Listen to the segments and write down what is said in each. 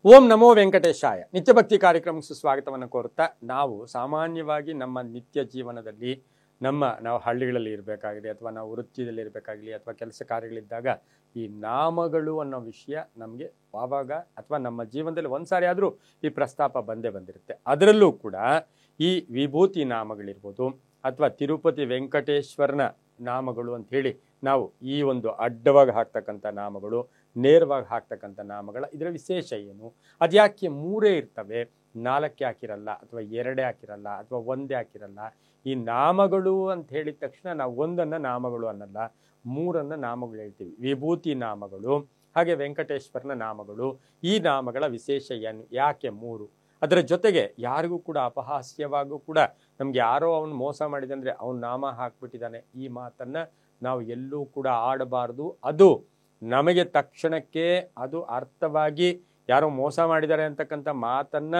ಓಂ ನಮೋ ವೆಂಕಟೇಶಾಯ. ನಿತ್ಯ ಭಕ್ತಿ ಕಾರ್ಯಕ್ರಮಕ್ಕೆ ಸುಸ್ವಾಗತವನ್ನು ಕೋರುತ್ತಾ, ನಾವು ಸಾಮಾನ್ಯವಾಗಿ ನಮ್ಮ ನಿತ್ಯ ಜೀವನದಲ್ಲಿ ನಾವು ಹಳ್ಳಿಗಳಲ್ಲಿ ಇರಬೇಕಾಗಲಿ ಅಥವಾ ನಾವು ವೃತ್ತಿಯಲ್ಲಿ ಇರಬೇಕಾಗಲಿ ಅಥವಾ ಕೆಲಸ ಕಾರ್ಯಗಳಿದ್ದಾಗ ಈ ನಾಮಗಳು ಅನ್ನೋ ವಿಷಯ ನಮಗೆ ಆವಾಗ ಅಥವಾ ನಮ್ಮ ಜೀವನದಲ್ಲಿ ಒಂದ್ಸಾರಿ ಆದರೂ ಈ ಪ್ರಸ್ತಾಪ ಬಂದಿರುತ್ತೆ. ಅದರಲ್ಲೂ ಕೂಡ ಈ ವಿಭೂತಿ ನಾಮಗಳಿರ್ಬೋದು ಅಥವಾ ತಿರುಪತಿ ವೆಂಕಟೇಶ್ವರನ ನಾಮಗಳು ಅಂತ ಹೇಳಿ ನಾವು ಈ ಒಂದು ಅಡ್ಡವಾಗಿ ಹಾಕ್ತಕ್ಕಂಥ ನಾಮಗಳು, ನೇರವಾಗಿ ಹಾಕ್ತಕ್ಕಂಥ ನಾಮಗಳ ಇದರ ವಿಶೇಷ ಏನು, ಅದ್ಯಾಕೆ ಮೂರೇ ಇರ್ತವೆ, 4 ಹಾಕಿರಲ್ಲ ಅಥವಾ 2 ಹಾಕಿರಲ್ಲ ಅಥವಾ 1 ಹಾಕಿರಲ್ಲ? ಈ ನಾಮಗಳು ಅಂತ ಹೇಳಿದ ತಕ್ಷಣ ನಾವು 1 ನಾಮಗಳು ಅನ್ನಲ್ಲ, 3 ನಾಮಗಳು ಹೇಳ್ತೀವಿ. ವಿಭೂತಿ ನಾಮಗಳು ಹಾಗೆ ವೆಂಕಟೇಶ್ವರನ ನಾಮಗಳು. ಈ ನಾಮಗಳ ವಿಶೇಷ ಏನು, ಯಾಕೆ 3? ಅದರ ಜೊತೆಗೆ ಯಾರಿಗೂ ಕೂಡ ಅಪಹಾಸ್ಯವಾಗೂ ಕೂಡ ನಮ್ಗೆ ಯಾರೋ ಅವನು ಮೋಸ ಮಾಡಿದಂದ್ರೆ ಅವನ ನಾಮ ಹಾಕ್ಬಿಟ್ಟಿದ್ದಾನೆ, ಈ ಮಾತನ್ನ ನಾವು ಎಲ್ಲೂ ಕೂಡ ಆಡಬಾರ್ದು. ಅದು ನಮಗೆ ತಕ್ಷಣಕ್ಕೆ ಅದು ಅರ್ಥವಾಗಿ ಯಾರೋ ಮೋಸ ಮಾಡಿದ್ದಾರೆ ಅಂತಕ್ಕಂಥ ಮಾತನ್ನ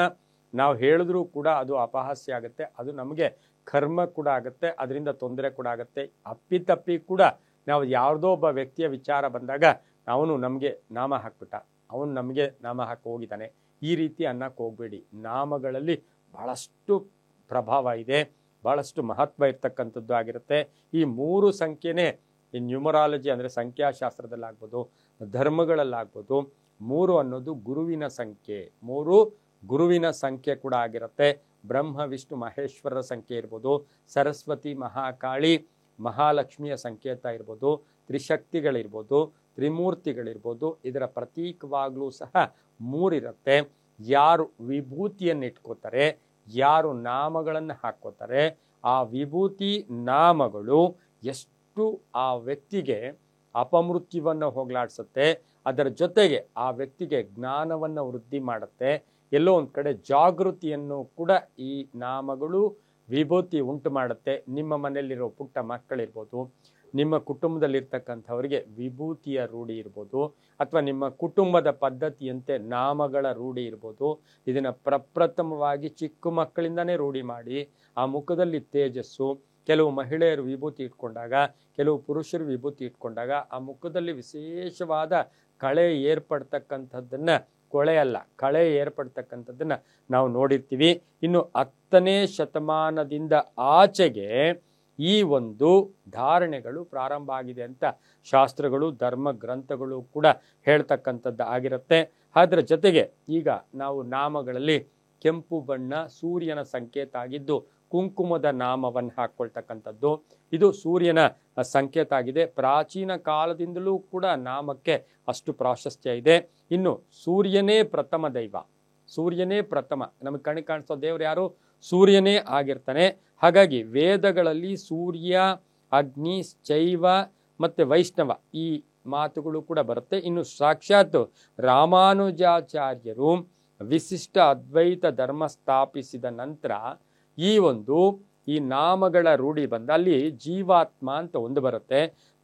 ನಾವು ಹೇಳಿದ್ರೂ ಕೂಡ ಅದು ಅಪಹಾಸ್ಯ ಆಗುತ್ತೆ, ಅದು ನಮಗೆ ಕರ್ಮ ಕೂಡ ಆಗುತ್ತೆ, ಅದರಿಂದ ತೊಂದರೆ ಕೂಡ ಆಗುತ್ತೆ. ಅಪ್ಪಿತಪ್ಪಿ ಕೂಡ ನಾವು ಯಾವುದೋ ಒಬ್ಬ ವ್ಯಕ್ತಿಯ ವಿಚಾರ ಬಂದಾಗ ಅವನು ನಮಗೆ ನಾಮ ಹಾಕ್ಬಿಟ್ಟ, ಅವನು ನಮಗೆ ನಾಮ ಹಾಕಿ ಹೋಗಿದ್ದಾನೆ, ಈ ರೀತಿ ಅನ್ನಕ್ಕೆ ಹೋಗ್ಬೇಡಿ. ನಾಮಗಳಲ್ಲಿ ಬಹಳಷ್ಟು ಪ್ರಭಾವ ಇದೆ, ಬಹಳಷ್ಟು ಮಹತ್ವ ಇರ್ತಕ್ಕಂಥದ್ದು ಆಗಿರುತ್ತೆ. ಈ 3 ಸಂಖ್ಯೆನೇ ಈ ನ್ಯೂಮರಾಲಜಿ ಅಂದರೆ ಸಂಖ್ಯಾಶಾಸ್ತ್ರದಲ್ಲಾಗ್ಬೋದು, ಧರ್ಮಗಳಲ್ಲಾಗ್ಬೋದು, 3 ಅನ್ನೋದು ಗುರುವಿನ ಸಂಖ್ಯೆ. 3 ಗುರುವಿನ ಸಂಖ್ಯೆ ಕೂಡ ಆಗಿರುತ್ತೆ. ಬ್ರಹ್ಮ ವಿಷ್ಣು ಮಹೇಶ್ವರರ ಸಂಖ್ಯೆ ಇರ್ಬೋದು, ಸರಸ್ವತಿ ಮಹಾಕಾಳಿ ಮಹಾಲಕ್ಷ್ಮಿಯ ಸಂಕೇತ ಇರ್ಬೋದು, ತ್ರಿಶಕ್ತಿಗಳಿರ್ಬೋದು, ತ್ರಿಮೂರ್ತಿಗಳಿರ್ಬೋದು, ಇದರ ಪ್ರತೀಕವಾಗ್ಲೂ ಸಹ 3 ಇರುತ್ತೆ. ಯಾರು ವಿಭೂತಿಯನ್ನು ಇಟ್ಕೋತಾರೆ, ಯಾರು ನಾಮಗಳನ್ನು ಹಾಕೋತಾರೆ, ಆ ವಿಭೂತಿ ನಾಮಗಳು ಎಷ್ಟು ಆ ವ್ಯಕ್ತಿಗೆ ಅಪಮೃತ್ಯುವನ್ನು ಹೋಗ್ಲಾಡ್ಸುತ್ತೆ, ಅದರ ಜೊತೆಗೆ ಆ ವ್ಯಕ್ತಿಗೆ ಜ್ಞಾನವನ್ನು ವೃದ್ಧಿ ಮಾಡುತ್ತೆ, ಎಲ್ಲೋ ಒಂದು ಕಡೆ ಜಾಗೃತಿಯನ್ನು ಕೂಡ ಈ ನಾಮಗಳು ವಿಭೂತಿ ಉಂಟು ಮಾಡುತ್ತೆ. ನಿಮ್ಮ ಮನೆಯಲ್ಲಿರೋ ಪುಟ್ಟ ಮಕ್ಕಳಿರ್ಬೋದು, ನಿಮ್ಮ ಕುಟುಂಬದಲ್ಲಿರ್ತಕ್ಕಂಥವರಿಗೆ ವಿಭೂತಿಯ ರೂಢಿ ಇರ್ಬೋದು, ಅಥವಾ ನಿಮ್ಮ ಕುಟುಂಬದ ಪದ್ಧತಿಯಂತೆ ನಾಮಗಳ ರೂಢಿ ಇರ್ಬೋದು. ಇದನ್ನು ಪ್ರಪ್ರಥಮವಾಗಿ ಚಿಕ್ಕ ಮಕ್ಕಳಿಂದನೇ ರೂಢಿ ಮಾಡಿ ಆ ಮುಖದಲ್ಲಿ ತೇಜಸ್ಸು, ಕೆಲವು ಮಹಿಳೆಯರು ವಿಭೂತಿ ಇಟ್ಕೊಂಡಾಗ, ಕೆಲವು ಪುರುಷರು ವಿಭೂತಿ ಇಟ್ಕೊಂಡಾಗ ಆ ಮುಖದಲ್ಲಿ ವಿಶೇಷವಾದ ಕಳೆ ಏರ್ಪಡ್ತಕ್ಕಂಥದ್ದನ್ನ, ಕೊಳೆ ಅಲ್ಲ ಕಳೆ ಏರ್ಪಡ್ತಕ್ಕಂಥದ್ದನ್ನ ನಾವು ನೋಡಿರ್ತೀವಿ. ಇನ್ನು 10ನೇ ಶತಮಾನದಿಂದ ಆಚೆಗೆ ಈ ಒಂದು ಧಾರಣೆಗಳು ಪ್ರಾರಂಭ ಆಗಿದೆ ಅಂತ ಶಾಸ್ತ್ರಗಳು, ಧರ್ಮ ಗ್ರಂಥಗಳು ಕೂಡ ಹೇಳ್ತಕ್ಕಂಥದ್ದು ಆಗಿರುತ್ತೆ. ಅದರ ಜೊತೆಗೆ ಈಗ ನಾವು ನಾಮಗಳಲ್ಲಿ ಕೆಂಪು ಬಣ್ಣ ಸೂರ್ಯನ ಸಂಕೇತ ಆಗಿದ್ದು ಕುಂಕುಮದ ನಾಮವನ್ನು ಹಾಕ್ಕೊಳ್ತಕ್ಕಂಥದ್ದು, ಇದು ಸೂರ್ಯನ ಸಂಕೇತ ಆಗಿದೆ. ಪ್ರಾಚೀನ ಕಾಲದಿಂದಲೂ ಕೂಡ ನಾಮಕ್ಕೆ ಅಷ್ಟು ಪ್ರಾಶಸ್ತ್ಯ ಇದೆ. ಇನ್ನು ಸೂರ್ಯನೇ ಪ್ರಥಮ ದೈವ, ಸೂರ್ಯನೇ ಪ್ರಥಮ, ನಮಗೆ ಕಣ್ಣು ಕಾಣಿಸೋ ದೇವರು ಯಾರು? ಸೂರ್ಯನೇ ಆಗಿರ್ತಾನೆ. ಹಾಗಾಗಿ ವೇದಗಳಲ್ಲಿ ಸೂರ್ಯ, ಅಗ್ನಿ, ಶೈವ ಮತ್ತು ವೈಷ್ಣವ ಈ ಮಾತುಗಳು ಕೂಡ ಬರುತ್ತೆ. ಇನ್ನು ಸಾಕ್ಷಾತ್ ರಾಮಾನುಜಾಚಾರ್ಯರು ವಿಶಿಷ್ಟ ಅದ್ವೈತ ಧರ್ಮ ಸ್ಥಾಪಿಸಿದ ನಂತರ ಈ ನಾಮಗಳ ರೂಢಿ ಬಂದ ಅಲ್ಲಿ ಜೀವಾತ್ಮ ಅಂತ ಒಂದು ಬರುತ್ತೆ,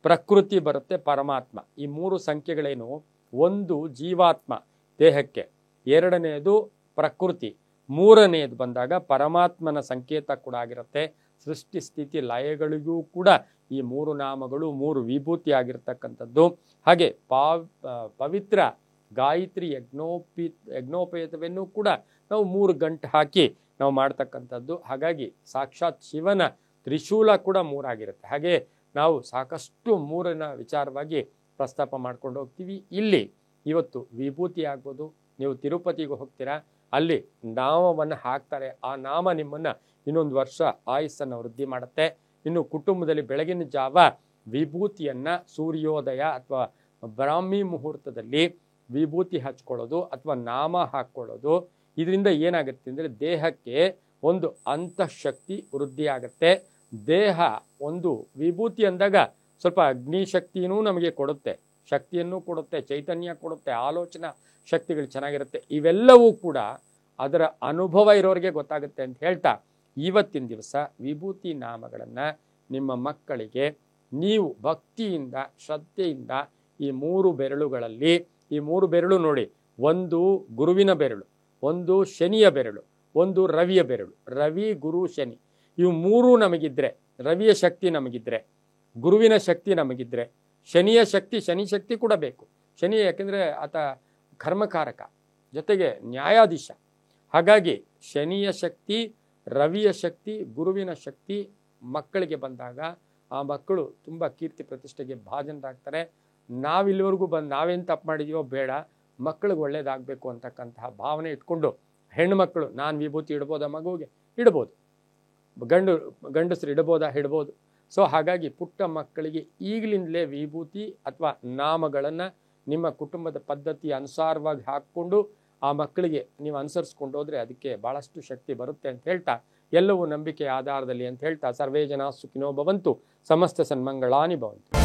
ಪ್ರಕೃತಿ ಬರುತ್ತೆ, ಪರಮಾತ್ಮ. ಈ 3 ಸಂಖ್ಯೆಗಳೇನು? 1 ಜೀವಾತ್ಮ ದೇಹಕ್ಕೆ, 2ನೇದು ಪ್ರಕೃತಿ, 3ನೇದು ಬಂದಾಗ ಪರಮಾತ್ಮನ ಸಂಕೇತ ಕೂಡ ಆಗಿರುತ್ತೆ. ಸೃಷ್ಟಿ ಸ್ಥಿತಿ ಲಯಗಳಿಗೂ ಕೂಡ ಈ 3 ನಾಮಗಳು 3 ವಿಭೂತಿ ಆಗಿರ್ತಕ್ಕಂಥದ್ದು. ಹಾಗೆ ಪವಿತ್ರ ಗಾಯತ್ರಿ ಯಜ್ಞೋಪೇತವನ್ನು ಕೂಡ ನಾವು 3 ಗಂಟೆ ಹಾಕಿ ನಾವು ಮಾಡ್ತಕ್ಕಂಥದ್ದು. ಹಾಗಾಗಿ ಸಾಕ್ಷಾತ್ ಶಿವನ ತ್ರಿಶೂಲ ಕೂಡ 3 ಆಗಿರುತ್ತೆ. ಹಾಗೆ ನಾವು ಸಾಕಷ್ಟು 3ನ ವಿಚಾರವಾಗಿ ಪ್ರಸ್ತಾಪ ಮಾಡ್ಕೊಂಡು ಹೋಗ್ತೀವಿ. ಇಲ್ಲಿ ಇವತ್ತು ವಿಭೂತಿ ಆಗ್ಬೋದು, ನೀವು ತಿರುಪತಿಗೆ ಹೋಗ್ತೀರಾ, ಅಲ್ಲಿ ನಾಮವನ್ನು ಹಾಕ್ತಾರೆ, ಆ ನಾಮ ನಿಮ್ಮನ್ನ ಇನ್ನೊಂದು ವರ್ಷ ಆಯುಸ್ಸನ್ನು ವೃದ್ಧಿ ಮಾಡುತ್ತೆ. ಇನ್ನು ಕುಟುಂಬದಲ್ಲಿ ಬೆಳಗಿನ ಜಾವ ವಿಭೂತಿಯನ್ನ ಸೂರ್ಯೋದಯ ಅಥವಾ ಬ್ರಾಹ್ಮಿ ಮುಹೂರ್ತದಲ್ಲಿ ವಿಭೂತಿ ಹಚ್ಕೊಳ್ಳೋದು ಅಥವಾ ನಾಮ ಹಾಕ್ಕೊಳ್ಳೋದು, ಇದರಿಂದ ಏನಾಗುತ್ತೆ ಅಂದರೆ ದೇಹಕ್ಕೆ ಒಂದು ಅಂತಃಶಕ್ತಿ ವೃದ್ಧಿ ಆಗುತ್ತೆ. ದೇಹ ಒಂದು ವಿಭೂತಿ ಅಂದಾಗ ಸ್ವಲ್ಪ ಅಗ್ನಿ ಶಕ್ತಿಯೂ ನಮಗೆ ಕೊಡುತ್ತೆ, ಶಕ್ತಿಯನ್ನು ಕೊಡುತ್ತೆ, ಚೈತನ್ಯ ಕೊಡುತ್ತೆ, ಆಲೋಚನಾ ಶಕ್ತಿಗಳು ಚೆನ್ನಾಗಿರುತ್ತೆ. ಇವೆಲ್ಲವೂ ಕೂಡ ಅದರ ಅನುಭವ ಇರೋರಿಗೆ ಗೊತ್ತಾಗುತ್ತೆ ಅಂತ ಹೇಳ್ತಾ, ಇವತ್ತಿನ ದಿವಸ ವಿಭೂತಿ ನಾಮಗಳನ್ನು ನಿಮ್ಮ ಮಕ್ಕಳಿಗೆ ನೀವು ಭಕ್ತಿಯಿಂದ ಶ್ರದ್ಧೆಯಿಂದ ಈ 3 ಬೆರಳುಗಳಲ್ಲಿ, ಈ 3 ಬೆರಳು ನೋಡಿ, 1 ಗುರುವಿನ ಬೆರಳು, 1 ಶನಿಯ ಬೆರಳು, 1 ರವಿಯ ಬೆರಳು. ರವಿ, ಗುರು, ಶನಿ ಇವು 3 ನಮಗಿದ್ರೆ, ರವಿಯ ಶಕ್ತಿ ನಮಗಿದ್ರೆ, ಗುರುವಿನ ಶಕ್ತಿ ನಮಗಿದ್ರೆ, ಶನಿ ಶಕ್ತಿ ಕೂಡ ಬೇಕು. ಶನಿ ಯಾಕೆಂದರೆ ಆತ ಕರ್ಮಕಾರಕ, ಜೊತೆಗೆ ನ್ಯಾಯಾಧೀಶ. ಹಾಗಾಗಿ ಶನಿಯ ಶಕ್ತಿ, ರವಿಯ ಶಕ್ತಿ, ಗುರುವಿನ ಶಕ್ತಿ ಮಕ್ಕಳಿಗೆ ಬಂದಾಗ ಆ ಮಕ್ಕಳು ತುಂಬ ಕೀರ್ತಿ ಪ್ರತಿಷ್ಠೆಗೆ ಭಾಜನರಾಗ್ತಾರೆ. ನಾವಿಲ್ಲಿವರೆಗೂ ಬಂದು ನಾವೇನು ತಪ್ಪು ಮಾಡಿದೀವೋ ಬೇಡ, ಮಕ್ಕಳಿಗೆ ಒಳ್ಳೇದಾಗಬೇಕು ಅಂತಕ್ಕಂತಹ ಭಾವನೆ ಇಟ್ಕೊಂಡು ಹೆಣ್ಣುಮಕ್ಕಳು ನಾನು ವಿಭೂತಿ ಇಡ್ಬೋದಾ ಮಗುವಿಗೆ? ಇಡ್ಬೋದು. ಗಂಡಸರು ಇಡ್ಬೋದು. ಸೊ ಹಾಗಾಗಿ ಪುಟ್ಟ ಮಕ್ಕಳಿಗೆ ಈಗಲಿಂದಲೇ ವಿಭೂತಿ ಅಥವಾ ನಾಮಗಳನ್ನು ನಿಮ್ಮ ಕುಟುಂಬದ ಪದ್ಧತಿ ಅನುಸಾರವಾಗಿ ಹಾಕ್ಕೊಂಡು ಆ ಮಕ್ಕಳಿಗೆ ನೀವು ಅನುಸರಿಸ್ಕೊಂಡು ಹೋದರೆ ಅದಕ್ಕೆ ಭಾಳಷ್ಟು ಶಕ್ತಿ ಬರುತ್ತೆ ಅಂತ ಹೇಳ್ತಾ, ಎಲ್ಲವೂ ನಂಬಿಕೆಯ ಆಧಾರದಲ್ಲಿ ಅಂತ ಹೇಳ್ತಾ, ಸರ್ವೇ ಜನ ಸುಖಿನೋ ಭವಂತು, ಸಮಸ್ತ ಸನ್ಮಂಗಳಾನಿ ಭವಂತು.